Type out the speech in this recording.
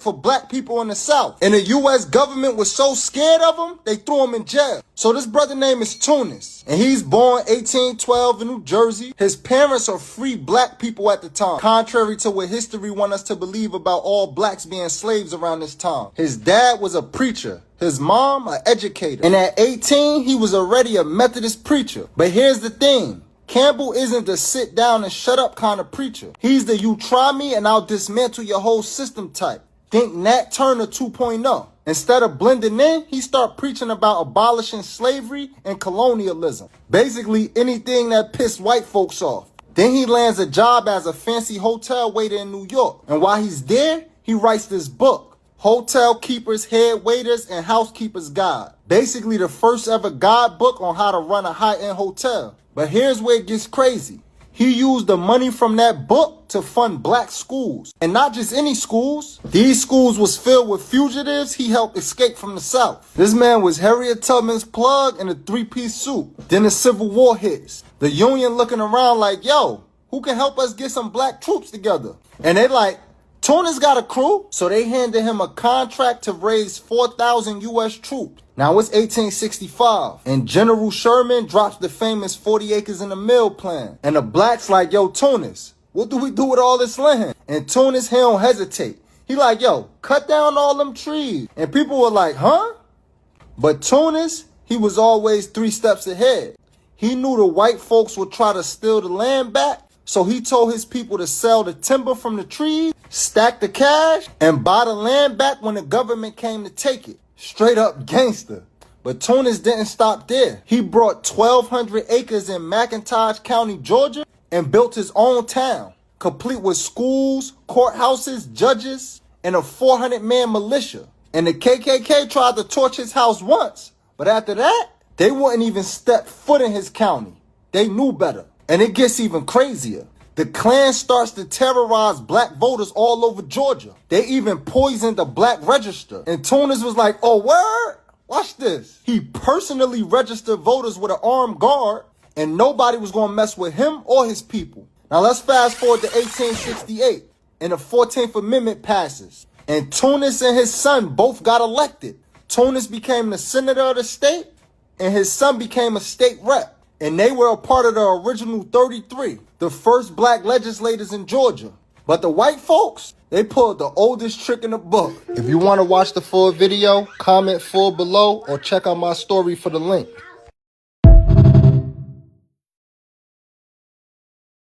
for black people in the South. And the U.S. government was so scared of him, they threw him in jail. So this brother name is Tunis, and he's born 1812 in New Jersey. His parents are free black people at the time, contrary to what history want us to believe about all blacks being slaves around this time. His dad was a preacher. His mom, an educator. And at 18, he was already a Methodist preacher. But here's the thing. Campbell isn't the sit down and shut up kind of preacher. He's the you try me and I'll dismantle your whole system type. Think Nat Turner 2.0. Instead of blending in, he start preaching about abolishing slavery and colonialism. Basically anything that pissed white folks off. Then he lands a job as a fancy hotel waiter in New York. And while he's there, he writes this book, Hotel Keepers, Head Waiters, and Housekeepers Guide. Basically the first ever guidebook on how to run a high-end hotel. But here's where it gets crazy. He used the money from that book to fund black schools. And not just any schools. These schools was filled with fugitives he helped escape from the South. This man was Harriet Tubman's plug in a three-piece suit. Then the Civil War hits. The Union looking around like, yo, who can help us get some black troops together? And they like, Tunis got a crew. So they handed him a contract to raise 4,000 U.S. troops. Now it's 1865, and General Sherman drops the famous 40 acres in a mill plan. And the blacks like, yo, Tunis, what do we do with all this land? And Tunis, he don't hesitate. He like, yo, cut down all them trees. And people were like, huh? But Tunis, he was always 3 steps ahead. He knew the white folks would try to steal the land back. So he told his people to sell the timber from the trees, stack the cash, and buy the land back when the government came to take it. Straight up gangster. But Tunis didn't stop there. He brought 1,200 acres in McIntosh County, Georgia, and built his own town, complete with schools, courthouses, judges, and a 400-man militia. And the KKK tried to torch his house once, but after that, they wouldn't even step foot in his county. They knew better. And it gets even crazier. The Klan starts to terrorize black voters all over Georgia. They even poisoned the black register. And Tunis was like, oh, word? Watch this. He personally registered voters with an armed guard, and nobody was going to mess with him or his people. Now let's fast forward to 1868, and the 14th Amendment passes. And Tunis and his son both got elected. Tunis became the senator of the state, and his son became a state rep. And they were a part of the original 33, the first black legislators in Georgia. But the white folks, they pulled the oldest trick in the book. If you want to watch the full video, comment full below or check out my story for the link.